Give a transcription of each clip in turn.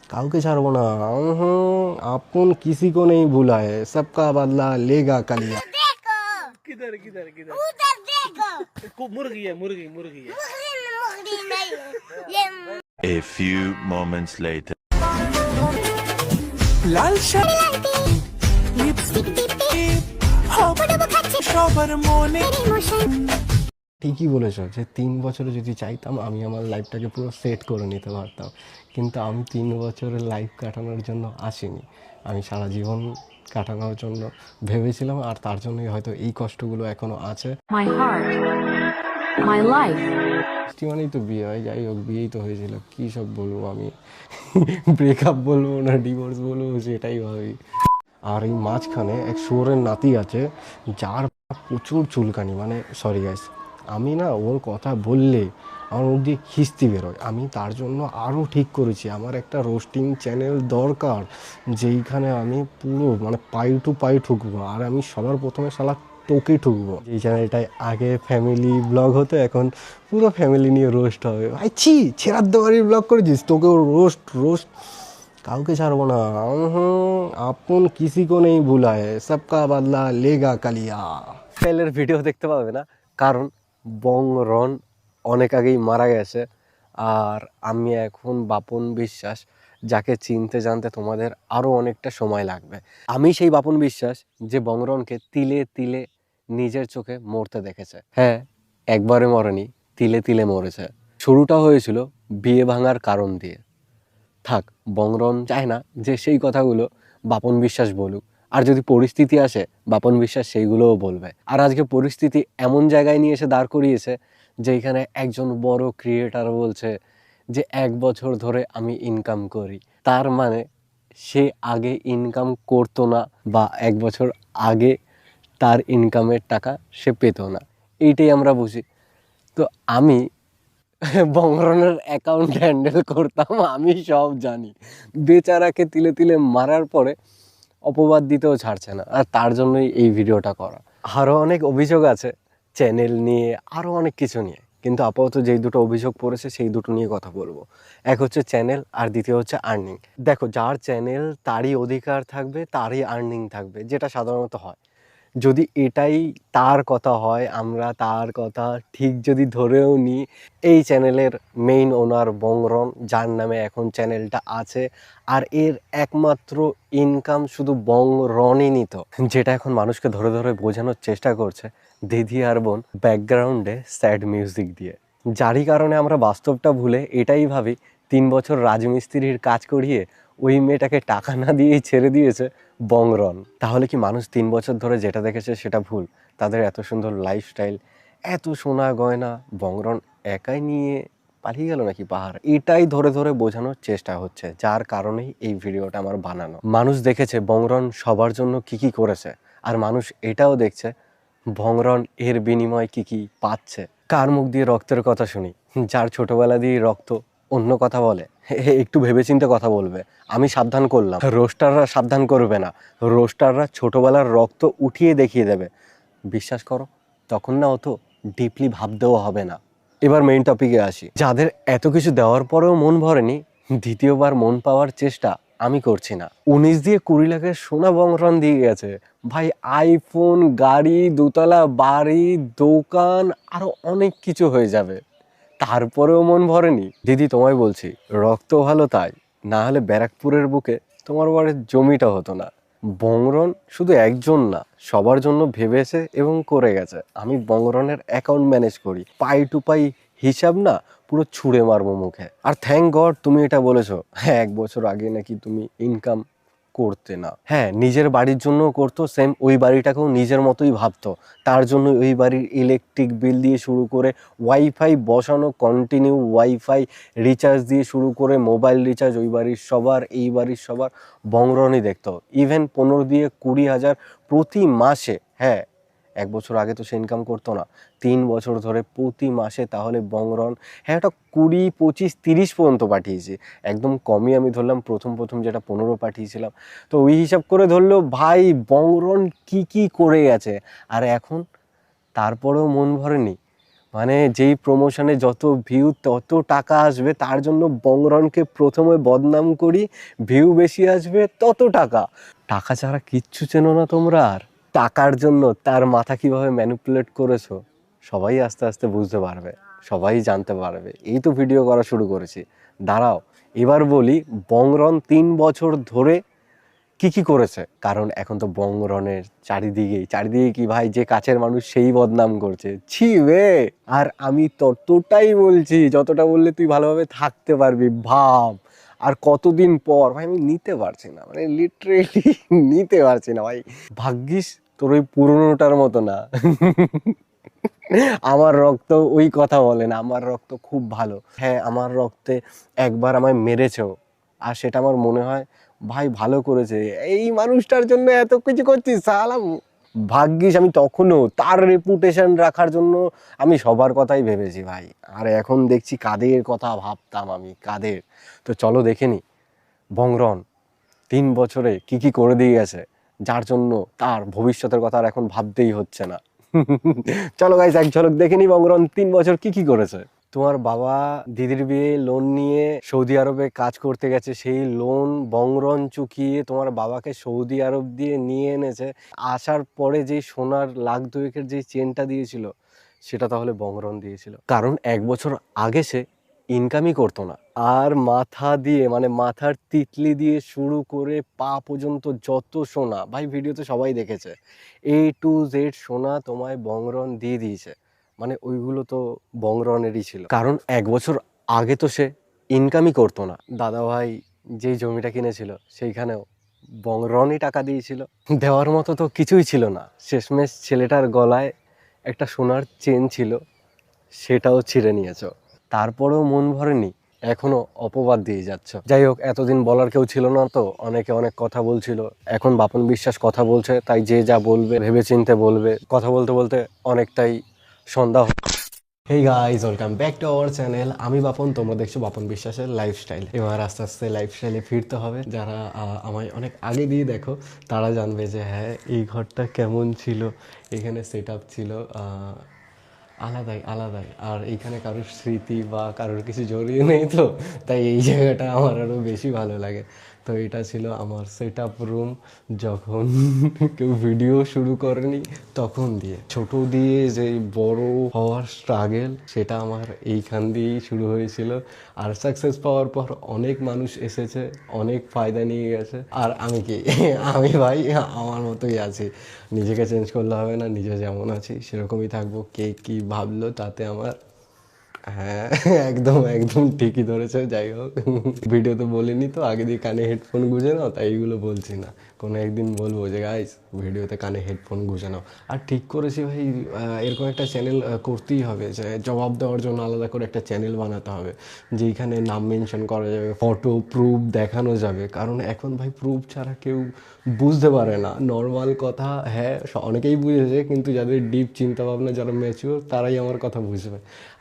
কাউকে ছাড়বো না। আপন किसी को नहीं भूला है, सबका बदला लेगा कालिया। किधर किधर किधर उधर देखो। मुर्गी है, मुर्गी मुर्गी है। मुर्गी नहीं है ये। A few moments later. Lal sari lipstick সবার মনে। ঠিকই বলেছো যে 3 বছরে যদি চাইতাম আমি আমার লাইফটাকে পুরো সেট করে নিতে পারতাম, কিন্তু আমি 3 বছরের লাইফ কাটানোর জন্য আসিনি। আমি সারা জীবন কাটানোর জন্য ভেবেছিলাম, আর তার জন্যই হয়তো এই কষ্টগুলো এখনো আছে। My heart, my life. মানেই তো বিয়ে হয়, যাই হোক বিয়েই তো হয়েছিল, কী সব বলবো আমি। ব্রেকআপ বলবো না ডিভোর্স বলবো সেটাই ভাবি। আর এই মাঝখানে এক শুয়োরের নাতি আছে যার প্রচুর চুলকানি, মানে সরি গাইস, আমি না ওর কথা বললে আমার মুখ দিয়ে খিস্তি বেরোয়। আমি তার জন্য আরও ঠিক করেছি আমার একটা রোস্টিং চ্যানেল দরকার, যেইখানে আমি পুরো মানে পাই টু পাই ঠুকবো, আর আমি সবার প্রথমে শালা তোকে ঠুকবো। যেই চ্যানেলটায় আগে ফ্যামিলি ব্লগ হতো, এখন পুরো ফ্যামিলি নিয়ে রোস্ট হবে। ভাই ছি, ছেড়ার দেওয়ারই ব্লগ করেছিস, তোকেও রোস্ট রোস্ট। কাউকে ছাড়বো না। আপন किसी को नहीं भूला है, सबका बदला लेगा कालिया। ফেলের ভিডিও দেখতে পাবে না, কারণ বংরন অনেক আগেই মারা গেছে। আর আমি এখন বাপন বিশ্বাস, যাকে চিনতে জানতে তোমাদের আরও অনেকটা সময় লাগবে। আমি সেই বাপন বিশ্বাস যে বংরনকে তিলে তিলে নিজের চোখে মরতে দেখেছে। হ্যাঁ, একবারে মরেনি, তিলে তিলে মরেছে। শুরুটা হয়েছিল বিয়ে ভাঙার কারণ দিয়ে। থাক, বংরন চায় না যে সেই কথাগুলো বাপন বিশ্বাস বলুক, আর যদি পরিস্থিতি আসে বাপন বিশ্বাস সেইগুলোও বলবে। আর আজকে পরিস্থিতি এমন জায়গায় নিয়ে এসে দাঁড় করিয়েছে যেখানে একজন বড় ক্রিয়েটার বলছে যে 1 বছর ধরে আমি ইনকাম করি, তার মানে সে আগে ইনকাম করতো না, বা 1 বছর আগে তার ইনকামের টাকা সে পেত না, এইটাই আমরা বুঝি। তো আমি বংরনের অ্যাকাউন্ট হ্যান্ডেল করতাম, আমি সব জানি। বেচারাকে তিলে তিলে মারার পরে অপবাদ দিতেও ছাড়ছে না, আর তার জন্যই এই ভিডিওটা করা। আরও অনেক অভিযোগ আছে চ্যানেল নিয়ে, আরও অনেক কিছু নিয়ে, কিন্তু আপাতত যেই দুটো অভিযোগ পড়েছে সেই দুটো নিয়ে কথা বলবো। এক হচ্ছে চ্যানেল, আর দ্বিতীয় হচ্ছে আর্নিং। দেখো, যার চ্যানেল তারই অধিকার থাকবে, তারই আর্নিং থাকবে, যেটা সাধারণত হয়। যদি এটাই তার কথা হয়, আমরা তার কথা ঠিক যদি ধরেও নিই, এই চ্যানেলের মেইন ওনার বংরন, যার নামে এখন চ্যানেলটা আছে, আর এর একমাত্র ইনকাম শুধু বংরনই নিত, যেটা এখন মানুষকে ধরে ধরে বোঝানোর চেষ্টা করছে দিদি আর বোন ব্যাকগ্রাউন্ডে স্যাড মিউজিক দিয়ে। যারই কারণে আমরা বাস্তবটা ভুলে এটাই ভাবি 3 বছর রাজমিস্ত্রির কাজ করিয়ে ওই মেয়েটাকে টাকা না দিয়েই ছেড়ে দিয়েছে বংরন। তাহলে কি মানুষ 3 বছর ধরে যেটা দেখেছে সেটা ভুল? তাদের এত সুন্দর লাইফস্টাইল, এত সোনা গয়না বংরন একাই নিয়ে পালিয়ে গেল নাকি পাহাড়? এটাই ধরে ধরে বোঝানোর চেষ্টা হচ্ছে, যার কারণেই এই ভিডিওটা আমার বানানো। মানুষ দেখেছে বংরন সবার জন্য কি কি করেছে, আর মানুষ এটাও দেখছে বংরন এর বিনিময়ে কি কি পাচ্ছে। কার মুখ দিয়ে রক্তের কথা শুনি? যার ছোটবেলা দিয়ে রক্ত অন্য কথা বলে, একটু ভেবেচিন্তে কথা বলবে। আমি সাবধান করলাম, রোস্টাররা সাবধান করবে না। রোস্টাররা ছোটবেলার রক্ত উঠিয়ে দেখিয়ে দেবে, বিশ্বাস করো, তখন না অত ডিপলি ভাবতেও হবে না। এবার মেইন টপিকে আসি। যাদের এত কিছু দেওয়ার পরেও মন ভরেনি, দ্বিতীয়বার মন পাওয়ার চেষ্টা আমি করছি না। 19 দিয়ে 20 লাখের সোনা বংরন দিয়ে গেছে ভাই, আইফোন, গাড়ি, দোতলা বাড়ি, দোকান, আরো অনেক কিছু হয়ে যাবে, তারপরেও মন ভরেনি। দিদি তোমায় বলছি, রক্ত ভালো তাই, না হলে ব্যারাকপুরের বুকে তোমার বাড়ির জমিটা হতো না। বংরন শুধু একজন না, সবার জন্য ভেবেছে এবং করে গেছে। আমি বংরনের অ্যাকাউন্ট ম্যানেজ করি, পাই টু পাই হিসাব না পুরো ছুঁড়ে মারবো মুখে। আর থ্যাংক গড তুমি এটা বলেছো, হ্যাঁ 1 বছর আগে নাকি তুমি ইনকাম করতে না। হ্যাঁ, নিজের বাড়ির জন্য করতো, সেম ওই বাড়িটাকেও নিজের মতোই ভাবতো। তার জন্য ওই বাড়ির ইলেকট্রিক বিল দিয়ে শুরু করে ওয়াইফাই বসানো, কন্টিনিউ ওয়াইফাই রিচার্জ দিয়ে শুরু করে মোবাইল রিচার্জ, ওই বাড়ির সবার এই বাড়ির সবার বংরনই দেখতো। ইভেন 15 দিয়ে 20 হাজার প্রতি মাসে। হ্যাঁ, 1 বছর আগে তো সে ইনকাম করতো না, 3 বছর ধরে প্রতি মাসে তাহলে বংরন, হ্যাঁ এটা 20, 25, 30 পর্যন্ত পাঠিয়েছি। একদম কমই আমি ধরলাম, প্রথম যেটা 15 পাঠিয়েছিলাম। তো ওই হিসাব করে ধরলো ভাই বংরন কি কি করে গেছে। আর এখন তারপরেও মন ভরেনি, মানে যেই প্রমোশনে যত ভিউ তত টাকা আসবে, তার জন্য বংরনকে প্রথমে বদনাম করি, ভিউ বেশি আসবে তত টাকা। টাকা ছাড়া কিচ্ছু চেনো না তোমরা। আর টাকার জন্য তার মাথা কিভাবে ম্যানিপুলেট করেছো সবাই আস্তে আস্তে বুঝতে পারবে, সবাই জানতে পারবে। এই তো ভিডিও করা শুরু করেছি, দাঁড়াও এবার বলি বংরন 3 বছর ধরে কি কি করেছে। কারণ এখন তো বংরনের চারিদিকে কি ভাই, যে কাছের মানুষ সেই বদনাম করছে, ছি বে। আর আমি ততটাই বলছি যতটা বললে তুই ভালোভাবে থাকতে পারবি, ভাব। আর কতদিন পর ভাই, আমি নিতে পারছি না, মানে লিটারেলি নিতে পারছি না ভাই। ভাগ্যিস তোর ওই পুরনোটার মতো না। আমার রক্ত ওই কথা বলে না, আমার রক্ত খুব ভালো। হ্যাঁ, আমার রক্তে একবার আমায় মেরেছেও, আর সেটা আমার মনে হয় ভাই ভালো করেছে, এই মানুষটার জন্য এত কিছু করছিস সালাম। ভাগ্যিস আমি তখনও তার রেপুটেশন রাখার জন্য আমি সবার কথাই ভেবেছি ভাই। আর এখন দেখছি কাদের কথা ভাবতাম আমি, কাদের। তো চলো দেখে নি বংরন 3 বছরে কি কি করে দিয়ে গেছে, যার জন্য তার ভবিষ্যতের কথা আর এখন ভাবতেই হচ্ছে না। চলো গাইস, এক ঝলক দেখে নি বংরন 3 বছর কি কি করেছে। তোমার বাবা দিদির বিয়ে লোন নিয়ে সৌদি আরবে কাজ করতে গেছে, সেই লোন বংরন চুকিয়ে তোমার বাবাকে সৌদি আরব দিয়ে নিয়ে এনেছে। আসার পরে যে সোনার লাখ দুয়েকের যে চেনটা দিয়েছিল, সেটা তাহলে বংরন দিয়েছিল। কারণ 1 বছর আগে সে ইনকামই করতো না। আর মাথা দিয়ে, মানে মাথার তিতলি দিয়ে শুরু করে পা পর্যন্ত যত সোনা, ভাই ভিডিওতে সবাই দেখেছে, A to Z সোনা তোমায় বংরন দিয়ে দিয়েছে। মানে ওইগুলো তো বংরনেরই ছিল, কারণ 1 বছর আগে তো সে ইনকামই করতো না। দাদা ভাই যেই জমিটা কিনেছিল সেইখানেও বংরনই টাকা দিয়েছিল। দেওয়ার মতো তো কিছুই ছিল না। শেষমেশ ছেলেটার গলায় একটা সোনার চেন ছিল, সেটাও ছিঁড়ে নিয়েছো। তারপরেও মন ভরেনি, এখনো অপবাদ দিয়ে যাচ্ছ। যাই হোক, এতদিন বলার কেউ ছিল না, তো অনেকে অনেক কথা বলছিল। এখন বাপন বিশ্বাস কথা বলছে, তাই যে যা বলবে ভেবেচিন্তে বলবে। কথা বলতে বলতে অনেকটাই সন্ধ্যা। Hey guys, welcome back to our channel. আমি বাপন, তোমরা দেখছো বাপন বিশ্বাসের লাইফস্টাইল। এবার আস্তে আস্তে লাইফস্টাইলে ফিরতে হবে। যারা আমায় অনেক আগে দিয়ে দেখো তারা জানবে যে হ্যাঁ, এই ঘরটা কেমন ছিল, এখানে সেট আপ ছিল আলাদাই। আর এইখানে কারোর স্মৃতি বা কারোর কিছু জড়িয়ে নেই, তো তাই এই জায়গাটা আমার আরও বেশি ভালো লাগে। তো এটা ছিল আমার সেট আপ রুম, যখন কেউ ভিডিও শুরু করেনি তখন দিয়ে। ছোট দিয়ে যে বড় হওয়ার স্ট্রাগেল, সেটা আমার এইখান দিয়েই শুরু হয়েছিল। আর সাকসেস পাওয়ার পর অনেক মানুষ এসেছে, অনেক ফায়দা নিয়ে গেছে। আর আমি কি, আমি ভাই আমার মতোই আছি, নিজেকে চেঞ্জ করলে হবে না, নিজে যেমন আছি সেরকমই থাকবো। কে কি ভাবলো তাতে আমার, হ্যাঁ একদম ঠিকই ধরেছে। যাই হোক, ভিডিওতে বলিনি তো আগে দিয়ে কানে হেডফোন গুঁজে নাও, তাই এইগুলো বলছি না। কোনো একদিন বলবো যে গাইস ভিডিওতে কানে হেডফোন গুঁজে নাও। আর ঠিক করেছি ভাই, এরকম একটা চ্যানেল করতেই হবে, যে জবাব দেওয়ার জন্য আলাদা করে একটা চ্যানেল বানাতে হবে, যেখানে নাম মেনশন করা যাবে, ফটো প্রুফ দেখানো যাবে। কারণ এখন ভাই প্রুফ ছাড়া কেউ বুঝতে পারে না। নর্মাল কথা হ্যাঁ অনেকেই বুঝেছে, কিন্তু যাদের ডিপ চিন্তাভাবনা, যারা ম্যাচিওর, তারাই আমার কথা বুঝবে।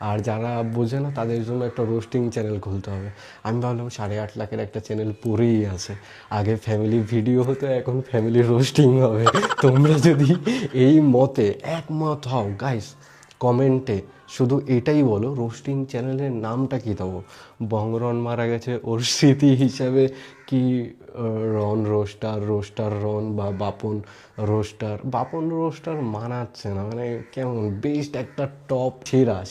আর যারা বোঝে না তাদের জন্য একটা রোস্টিং চ্যানেল খুলতে হবে। আমি ভাবলাম 8.5 লাখের একটা চ্যানেল পড়েই আছে। আগে ফ্যামিলি ভিডিও হতো, এখন ফ্যামিলি রোস্টিং হবে। তোমরা যদি এই মতে একমত হও গাইস, কমেন্টে শুধু এটাই বলো, রোস্টিং চ্যানেলের নামটা কী দেবো। বংরন মারা গেছে, ওর স্মৃতি হিসাবে কি রন রোস্টার রন, বা বাপন রোস্টার মানাচ্ছে না, মানে কেমন বেস্ট একটা টপ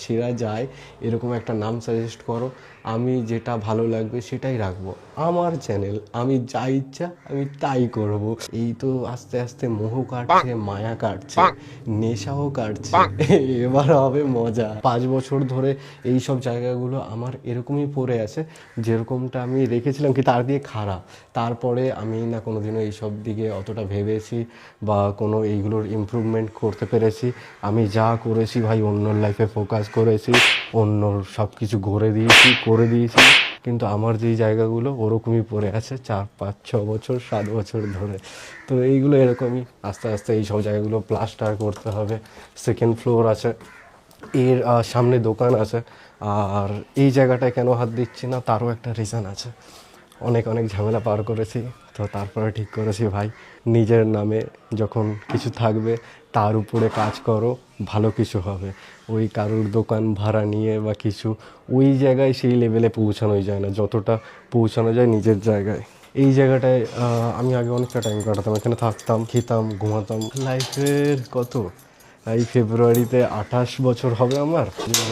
সেরা যায় এরকম একটা নাম সাজেস্ট করো। আমি যেটা ভালো লাগবে সেটাই রাখবো। আমার চ্যানেল, আমি যা ইচ্ছা আমি তাই করব। এই তো আস্তে আস্তে মোহ কাটছে, মায়া কাটছে, নেশাও কাটছে, এবার হবে মজা। 5 বছর ধরে এই সব জায়গাগুলো আমার এরকমই পড়ে আছে, যেরকমটা আমি রেখেছিলাম কি তার দিয়ে খারাপ। তারপরে আমি না কোনোদিনও এইসব দিকে অতটা ভেবেছি বা কোনো এইগুলোর ইমপ্রুভমেন্ট করতে পেরেছি। আমি যা করেছি ভাই, অন্যর লাইফে ফোকাস করেছি, অন্যর সব কিছু করে দিয়েছি। কিন্তু আমার যেই জায়গাগুলো ওরকমই পড়ে আছে 4, 5, 6 বছর, 7 বছর ধরে। তো এইগুলো এরকমই আস্তে আস্তে এই সব জায়গাগুলো প্লাস্টার করতে হবে। 2nd ফ্লোর আছে, এর সামনে দোকান আছে। আর এই জায়গাটায় কেন হাত দিচ্ছি না তারও একটা রিজন আছে। অনেক অনেক ঝামেলা পার করেছি, তো তারপরে ঠিক করেছি ভাই নিজের নামে যখন কিছু থাকবে তার উপরে কাজ করো, ভালো কিছু হবে। ওই কারোর দোকান ভাড়া নিয়ে বা কিছু ওই জায়গায় সেই লেভেলে পৌঁছানোই যায় না যতটা পৌঁছানো যায় নিজের জায়গায়। এই জায়গাটায় আমি আগে অনেকটা টাইম কাটাতাম, এখানে থাকতাম, খেতাম, ঘুমাতাম। লাইফের কত, এই ফেব্রুয়ারিতে 28 বছর হবে আমার।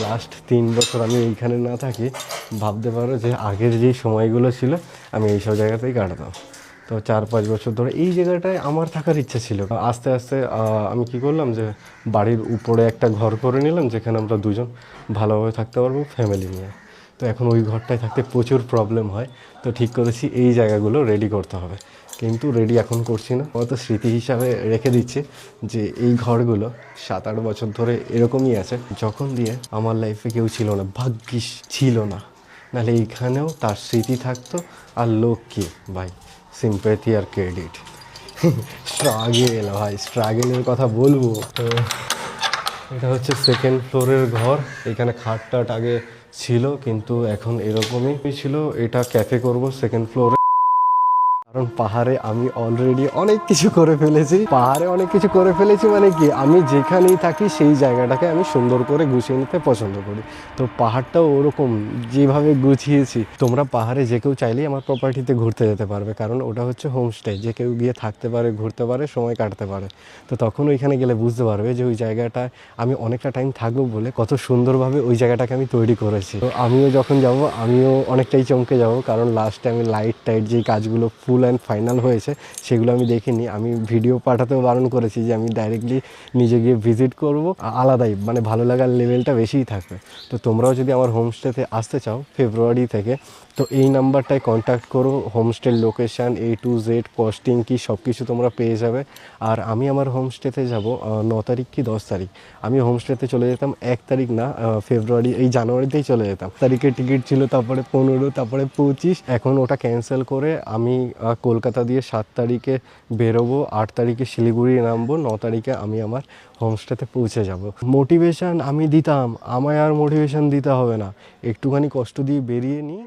লাস্ট 3 বছর আমি এইখানে না থাকি, ভাবতে পারো যে আগের যেই সময়গুলো ছিল আমি এইসব জায়গাতেই কাটাতাম। তো 4-5 বছর ধরে এই জায়গাটায় আমার থাকার ইচ্ছা ছিল। আস্তে আস্তে আমি কি করলাম যে বাড়ির উপরে একটা ঘর করে নিলাম, যেখানে আমরা দুজন ভালোভাবে থাকতে পারবো ফ্যামিলি নিয়ে। তো এখন ওই ঘরটায় থাকতে প্রচুর প্রবলেম হয়, তো ঠিক করেছি এই জায়গাগুলো রেডি করতে হবে। কিন্তু রেডি এখন করছি না, হয়তো স্মৃতি হিসাবে রেখে দিচ্ছি যে এই ঘরগুলো 7-8 বছর ধরে এরকমই আছে, যখন দিয়ে আমার লাইফে কেউ ছিল না, ভাগ্যিস ছিল না, নাহলে এইখানেও তার স্মৃতি থাকতো। আর লোক কি ভাই, সিম্প্যাথি আর ক্রেডিট। স্ট্রাগেল ভাই, স্ট্রাগেলের কথা বলবো তো। এটা হচ্ছে 2nd ফ্লোরের ঘর। এখানে খাট আগে ছিল, কিন্তু এখন এরকমই ছিল। এটা ক্যাফে করব 2nd ফ্লোরে, কারণ পাহাড়ে আমি অলরেডি অনেক কিছু করে ফেলেছি। পাহাড়ে অনেক কিছু করে ফেলেছি মানে কি, আমি যেখানেই থাকি সেই জায়গাটাকে আমি সুন্দর করে গুছিয়ে নিতে পছন্দ করি। তো পাহাড়টাও ওরকম যেভাবে গুছিয়েছি, তোমরা পাহাড়ে যে কেউ চাইলেই আমার প্রপার্টিতে ঘুরতে যেতে পারবে, কারণ ওটা হচ্ছে হোমস্টে, যে কেউ গিয়ে থাকতে পারে, ঘুরতে পারে, সময় কাটাতে পারে। তো তখন ওইখানে গেলে বুঝতে পারবে যে ওই জায়গাটায় আমি অনেকটা টাইম থাকবো বলে কত সুন্দরভাবে ওই জায়গাটাকে আমি তৈরি করেছি। তো আমিও যখন যাব আমিও অনেকটাই চমকে যাব, কারণ লাস্টে আমি লাইট টাইট যেই কাজগুলো ফুল অ্যান্ড ফাইনাল হয়েছে সেগুলো আমি দেখিনি। আমি ভিডিও পাঠাতেও বারণ করেছি যে আমি ডাইরেক্টলি নিজে গিয়ে ভিজিট করব, আলাদাই মানে ভালো লাগার লেভেলটা বেশিই থাকবে। তো তোমরাও যদি আমার হোমস্টেতে আসতে চাও ফেব্রুয়ারি থেকে, তো এই নাম্বারটায় কন্ট্যাক্ট করো। হোমস্টের location A to Z, costing কি সব কিছু তোমরা পেয়ে যাবে। আর আমি আমার হোমস্টেতে যাব 9 তারিখ কি 10 তারিখ। আমি হোমস্টেতে চলে যেতাম 1 তারিখ না, ফেব্রুয়ারি এই জানুয়ারিতেই চলে যেতাম। তারিখে টিকিট ছিল, তারপরে 15, তারপরে 25, এখন ওটা ক্যান্সেল করে আমি কলকাতা দিয়ে 7 তারিখে বেরোবো, 8 তারিখে শিলিগুড়ি নামবো, 9 তারিখে আমি আমার হোমস্টেতে পৌঁছে যাব। মোটিভেশান আমি দিতাম, আমায় আর মোটিভেশান দিতে হবে না, একটুখানি কষ্ট দিয়ে বেরিয়ে নিই।